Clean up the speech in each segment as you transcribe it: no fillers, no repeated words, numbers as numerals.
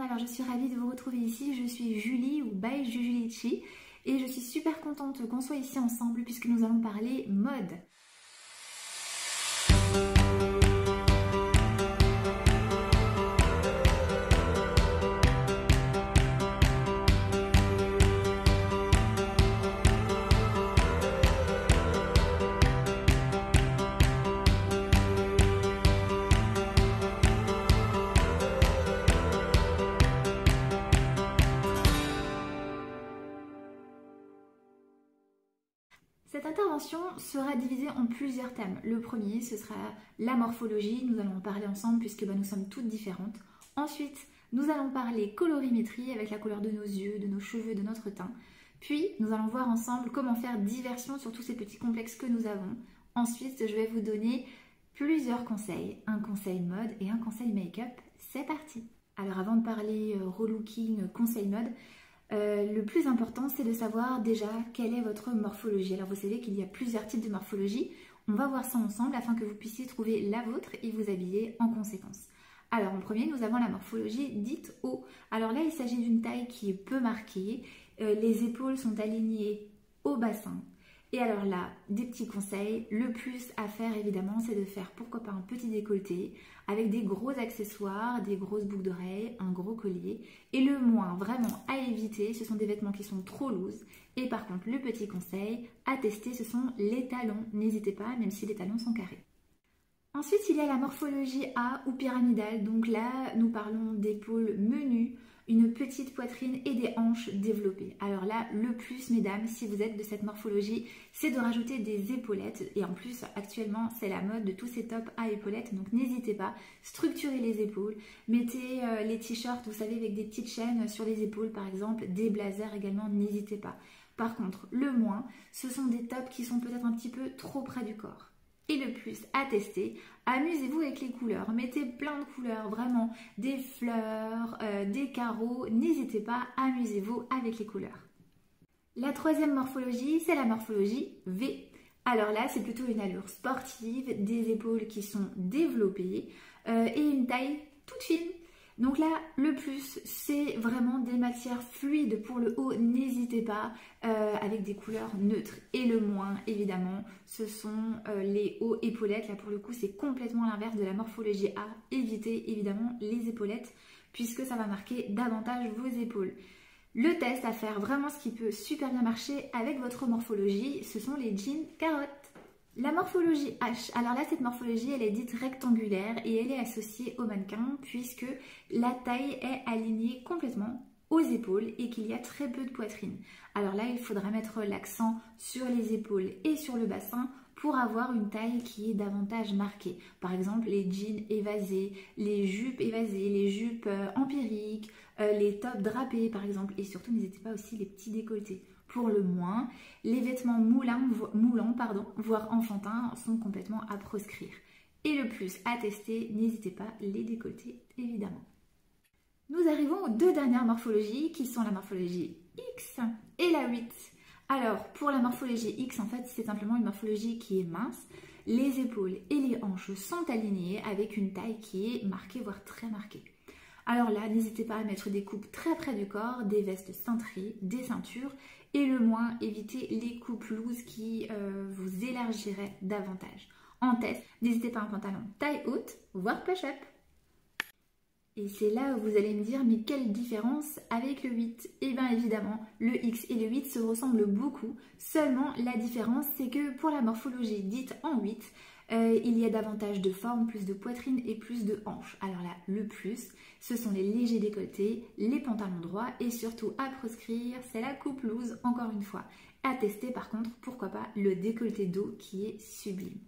alors je suis ravie de vous retrouver ici, je suis Julie ou by Jujulichi et je suis super contente qu'on soit ici ensemble puisque nous allons parler mode. Cette intervention sera divisée en plusieurs thèmes. Le premier, ce sera la morphologie. Nous allons en parler ensemble puisque nous sommes toutes différentes. Ensuite, nous allons parler colorimétrie avec la couleur de nos yeux, de nos cheveux, de notre teint. Puis, nous allons voir ensemble comment faire diversion sur tous ces petits complexes que nous avons. Ensuite, je vais vous donner plusieurs conseils. Un conseil mode et un conseil make-up. C'est parti! Alors avant de parler relooking, conseil mode, le plus important, c'est de savoir déjà quelle est votre morphologie. Alors vous savez qu'il y a plusieurs types de morphologie. On va voir ça ensemble afin que vous puissiez trouver la vôtre et vous habiller en conséquence. Alors en premier, nous avons la morphologie dite O. Alors là, il s'agit d'une taille qui est peu marquée. Les épaules sont alignées au bassin. Et alors là, des petits conseils. Le plus à faire évidemment, c'est de faire pourquoi pas un petit décolleté avec des gros accessoires, des grosses boucles d'oreilles, un gros collier. Et le moins vraiment à éviter, ce sont des vêtements qui sont trop lourds. Et par contre, le petit conseil à tester, ce sont les talons. N'hésitez pas, même si les talons sont carrés. Ensuite, il y a la morphologie A ou pyramidale. Donc là, nous parlons d'épaules menues, une petite poitrine et des hanches développées. Alors là, le plus, mesdames, si vous êtes de cette morphologie, c'est de rajouter des épaulettes. Et en plus, actuellement, c'est la mode de tous ces tops à épaulettes. Donc n'hésitez pas, structurez les épaules. Mettez les t-shirts, vous savez, avec des petites chaînes sur les épaules, par exemple. Des blazers également, n'hésitez pas. Par contre, le moins, ce sont des tops qui sont peut-être un petit peu trop près du corps. Et le plus à tester, amusez-vous avec les couleurs, mettez plein de couleurs, vraiment des fleurs, des carreaux, n'hésitez pas, amusez-vous avec les couleurs. La troisième morphologie, c'est la morphologie V. Alors là, c'est plutôt une allure sportive, des épaules qui sont développées et une taille toute fine. Donc là, le plus, c'est vraiment des matières fluides pour le haut, n'hésitez pas, avec des couleurs neutres. Et le moins, évidemment, ce sont les hauts épaulettes. Là, pour le coup, c'est complètement l'inverse de la morphologie A. Évitez, évidemment, les épaulettes, puisque ça va marquer davantage vos épaules. Le test à faire, vraiment ce qui peut super bien marcher avec votre morphologie, ce sont les jeans carottes. La morphologie H, alors là cette morphologie elle est dite rectangulaire et elle est associée au mannequin puisque la taille est alignée complètement aux épaules et qu'il y a très peu de poitrine. Alors là il faudra mettre l'accent sur les épaules et sur le bassin pour avoir une taille qui est davantage marquée. Par exemple les jeans évasés, les jupes évasées, les jupes empiriques, les tops drapés par exemple et surtout n'hésitez pas aussi les petits décolletés. Pour le moins, les vêtements moulants, voire enfantins, sont complètement à proscrire. Et le plus à tester, n'hésitez pas, les décolletés, évidemment. Nous arrivons aux deux dernières morphologies, qui sont la morphologie X et la 8. Alors, pour la morphologie X, en fait, c'est simplement une morphologie qui est mince. Les épaules et les hanches sont alignées avec une taille qui est marquée, voire très marquée. Alors là, n'hésitez pas à mettre des coupes très près du corps, des vestes cintrées, des ceintures et le moins, évitez les coupes looses qui vous élargiraient davantage. En test, n'hésitez pas à un pantalon taille haute, voire push-up. Et c'est là où vous allez me dire, mais quelle différence avec le 8? Eh bien évidemment, le X et le 8 se ressemblent beaucoup, seulement la différence c'est que pour la morphologie dite en 8, il y a davantage de formes, plus de poitrine et plus de hanches. Alors là, le plus, ce sont les légers décolletés, les pantalons droits et surtout à proscrire, c'est la coupe loose, encore une fois. À tester par contre, pourquoi pas, le décolleté dos qui est sublime.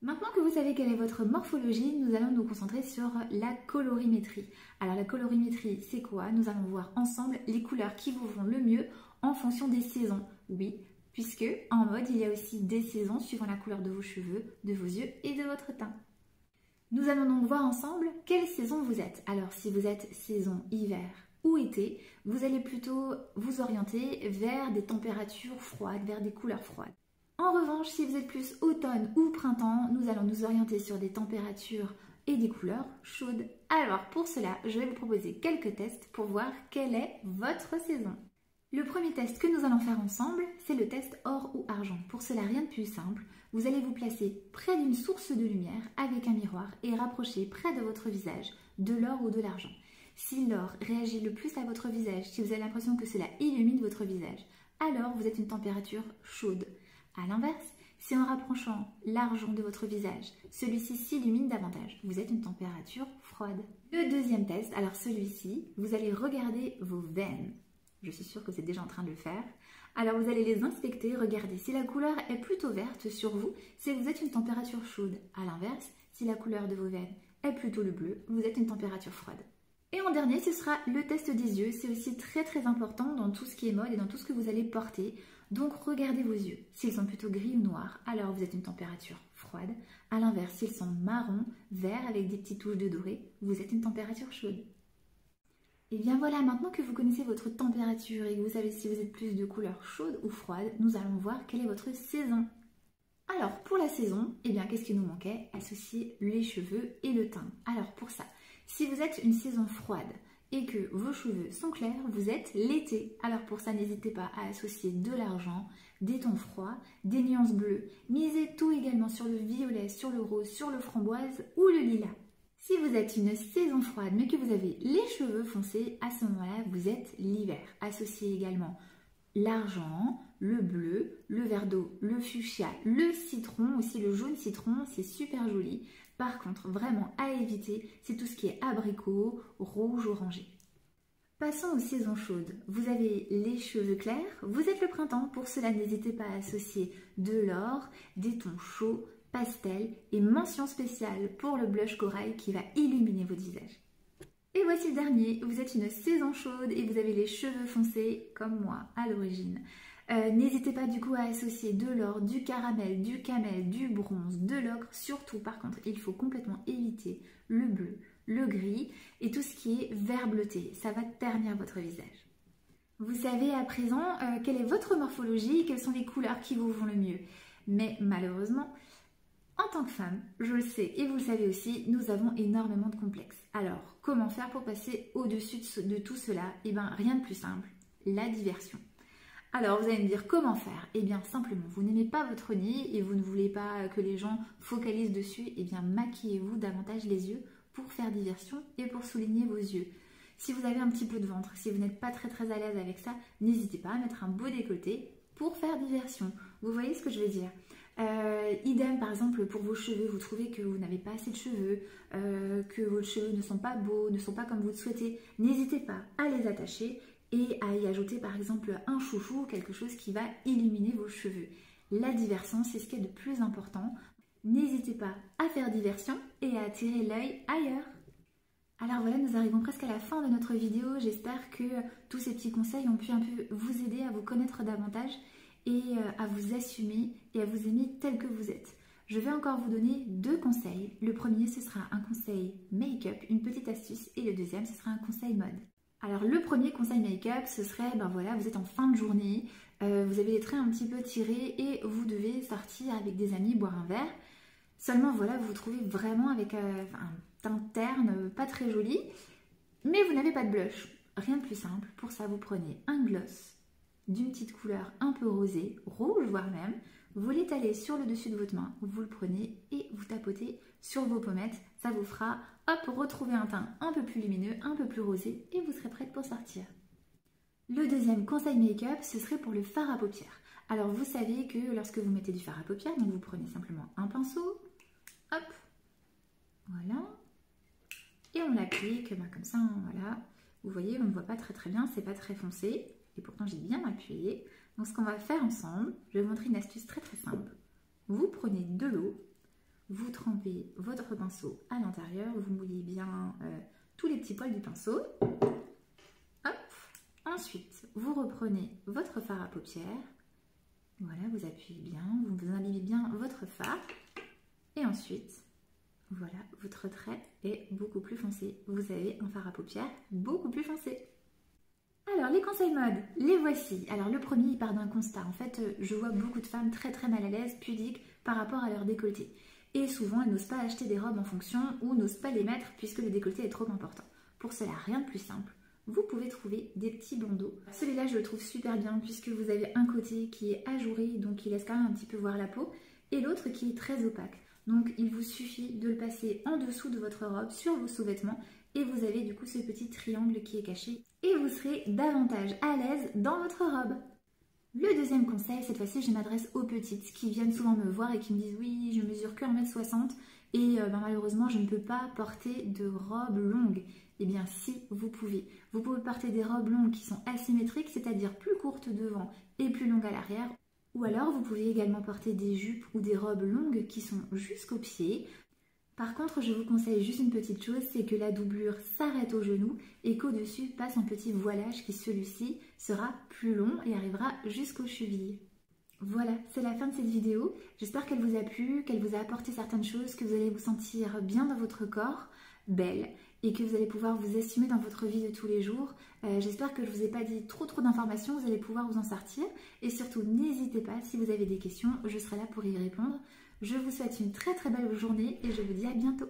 Maintenant que vous savez quelle est votre morphologie, nous allons nous concentrer sur la colorimétrie. Alors la colorimétrie, c'est quoi? Nous allons voir ensemble les couleurs qui vous vont le mieux en fonction des saisons. Oui, puisque en mode, il y a aussi des saisons suivant la couleur de vos cheveux, de vos yeux et de votre teint. Nous allons donc voir ensemble quelle saison vous êtes. Alors si vous êtes saison hiver ou été, vous allez plutôt vous orienter vers des températures froides, vers des couleurs froides. En revanche, si vous êtes plus automne ou printemps, nous allons nous orienter sur des températures et des couleurs chaudes. Alors pour cela, je vais vous proposer quelques tests pour voir quelle est votre saison. Le premier test que nous allons faire ensemble, c'est le test or ou argent. Pour cela, rien de plus simple. Vous allez vous placer près d'une source de lumière avec un miroir et rapprocher près de votre visage de l'or ou de l'argent. Si l'or réagit le plus à votre visage, si vous avez l'impression que cela illumine votre visage, alors vous êtes une température chaude. A l'inverse, si en rapprochant l'argent de votre visage, celui-ci s'illumine davantage, vous êtes une température froide. Le deuxième test, alors celui-ci, vous allez regarder vos veines. Je suis sûre que c'est déjà en train de le faire. Alors vous allez les inspecter, regarder si la couleur est plutôt verte sur vous, c'est que vous êtes une température chaude. A l'inverse, si la couleur de vos veines est plutôt le bleu, vous êtes une température froide. Et en dernier, ce sera le test des yeux. C'est aussi très important dans tout ce qui est mode et dans tout ce que vous allez porter. Donc regardez vos yeux. S'ils sont plutôt gris ou noirs, alors vous êtes une température froide. A l'inverse, s'ils sont marron, vert avec des petites touches de doré, vous êtes une température chaude. Et bien voilà, maintenant que vous connaissez votre température et que vous savez si vous êtes plus de couleur chaude ou froide, nous allons voir quelle est votre saison. Alors pour la saison, eh bien qu'est-ce qui nous manquait? Associer les cheveux et le teint. Alors pour ça, si vous êtes une saison froide et que vos cheveux sont clairs, vous êtes l'été. Alors pour ça, n'hésitez pas à associer de l'argent, des tons froids, des nuances bleues. Misez tout également sur le violet, sur le rose, sur le framboise ou le lilas. Si vous êtes une saison froide mais que vous avez les cheveux foncés, à ce moment-là, vous êtes l'hiver. Associez également l'argent, le bleu, le vert d'eau, le fuchsia, le citron, aussi le jaune citron, c'est super joli. Par contre, vraiment à éviter, c'est tout ce qui est abricot, rouge, orangé. Passons aux saisons chaudes. Vous avez les cheveux clairs, vous êtes le printemps. Pour cela, n'hésitez pas à associer de l'or, des tons chauds, pastel et mention spéciale pour le blush corail qui va illuminer votre visage. Et voici le dernier, vous êtes une saison chaude et vous avez les cheveux foncés comme moi à l'origine. N'hésitez pas du coup à associer de l'or, du caramel, du camel, du bronze, de l'ocre. Surtout par contre, il faut complètement éviter le bleu, le gris et tout ce qui est vert bleuté. Ça va ternir votre visage. Vous savez à présent quelle est votre morphologie, quelles sont les couleurs qui vous vont le mieux. Mais malheureusement, en tant que femme, je le sais et vous le savez aussi, nous avons énormément de complexes. Alors, comment faire pour passer au-dessus de tout cela? Eh bien, rien de plus simple, la diversion. Alors, vous allez me dire comment faire? Eh bien, simplement, vous n'aimez pas votre nez et vous ne voulez pas que les gens focalisent dessus, eh bien, maquillez-vous davantage les yeux pour faire diversion et pour souligner vos yeux. Si vous avez un petit peu de ventre, si vous n'êtes pas très à l'aise avec ça, n'hésitez pas à mettre un beau décolleté pour faire diversion. Vous voyez ce que je veux dire? Idem par exemple pour vos cheveux, vous trouvez que vous n'avez pas assez de cheveux, que vos cheveux ne sont pas beaux, ne sont pas comme vous le souhaitez, n'hésitez pas à les attacher et à y ajouter par exemple un chouchou, quelque chose qui va illuminer vos cheveux. La diversion, c'est ce qui est de plus important. N'hésitez pas à faire diversion et à attirer l'œil ailleurs. Alors voilà, nous arrivons presque à la fin de notre vidéo. J'espère que tous ces petits conseils ont pu un peu vous aider à vous connaître davantage et à vous assumer et à vous aimer tel que vous êtes. Je vais encore vous donner 2 conseils. Le premier, ce sera un conseil make-up, une petite astuce, et le deuxième, ce sera un conseil mode. Alors le premier conseil make-up, ce serait, ben voilà, vous êtes en fin de journée, vous avez les traits un petit peu tirés et vous devez sortir avec des amis boire un verre. Seulement voilà, vous vous trouvez vraiment avec un teint terne, pas très joli, mais vous n'avez pas de blush. Rien de plus simple, pour ça vous prenez un gloss d'une petite couleur un peu rosée, rouge voire même, vous l'étalez sur le dessus de votre main, vous le prenez et vous tapotez sur vos pommettes, ça vous fera, hop, retrouver un teint un peu plus lumineux, un peu plus rosé et vous serez prête pour sortir. Le deuxième conseil make-up, ce serait pour le fard à paupières. Alors vous savez que lorsque vous mettez du fard à paupières, donc vous prenez simplement un pinceau, hop, voilà, et on l'applique comme ça, voilà. Vous voyez, on ne voit pas très bien, c'est pas très foncé. Et pourtant j'ai bien appuyé. Donc ce qu'on va faire ensemble, je vais vous montrer une astuce très simple. Vous prenez de l'eau, vous trempez votre pinceau à l'intérieur, vous mouillez bien tous les petits poils du pinceau. Hop. Ensuite, vous reprenez votre fard à paupières. Voilà, vous appuyez bien, vous imbibez bien votre fard. Et ensuite, voilà, votre trait est beaucoup plus foncé. Vous avez un fard à paupières beaucoup plus foncé. Alors, les conseils mode, les voici. Alors, le premier, il part d'un constat. En fait, je vois beaucoup de femmes très mal à l'aise, pudiques, par rapport à leur décolleté. et souvent elles n'osent pas acheter des robes en fonction ou n'osent pas les mettre puisque le décolleté est trop important. Pour cela, rien de plus simple. Vous pouvez trouver des petits bandeaux. Celui-là, je le trouve super bien puisque vous avez un côté qui est ajouré, donc qui laisse quand même un petit peu voir la peau, et l'autre qui est très opaque. Donc il vous suffit de le passer en dessous de votre robe, sur vos sous-vêtements, et vous avez du coup ce petit triangle qui est caché, et vous serez davantage à l'aise dans votre robe. Le deuxième conseil, cette fois-ci, je m'adresse aux petites qui viennent souvent me voir et qui me disent « Oui, je mesure que 1m60 et malheureusement, je ne peux pas porter de robe longue. » Eh bien, si, vous pouvez. Vous pouvez porter des robes longues qui sont asymétriques, c'est-à-dire plus courtes devant et plus longues à l'arrière. Ou alors, vous pouvez également porter des jupes ou des robes longues qui sont jusqu'aux pieds. Par contre, je vous conseille juste une petite chose, c'est que la doublure s'arrête au genou et qu'au-dessus passe un petit voilage qui, celui-ci, sera plus long et arrivera jusqu'aux chevilles. Voilà, c'est la fin de cette vidéo. J'espère qu'elle vous a plu, qu'elle vous a apporté certaines choses, que vous allez vous sentir bien dans votre corps, belle, et que vous allez pouvoir vous assumer dans votre vie de tous les jours. J'espère que je ne vous ai pas dit trop d'informations, vous allez pouvoir vous en sortir. Et surtout, n'hésitez pas, si vous avez des questions, je serai là pour y répondre. Je vous souhaite une très belle journée et je vous dis à bientôt.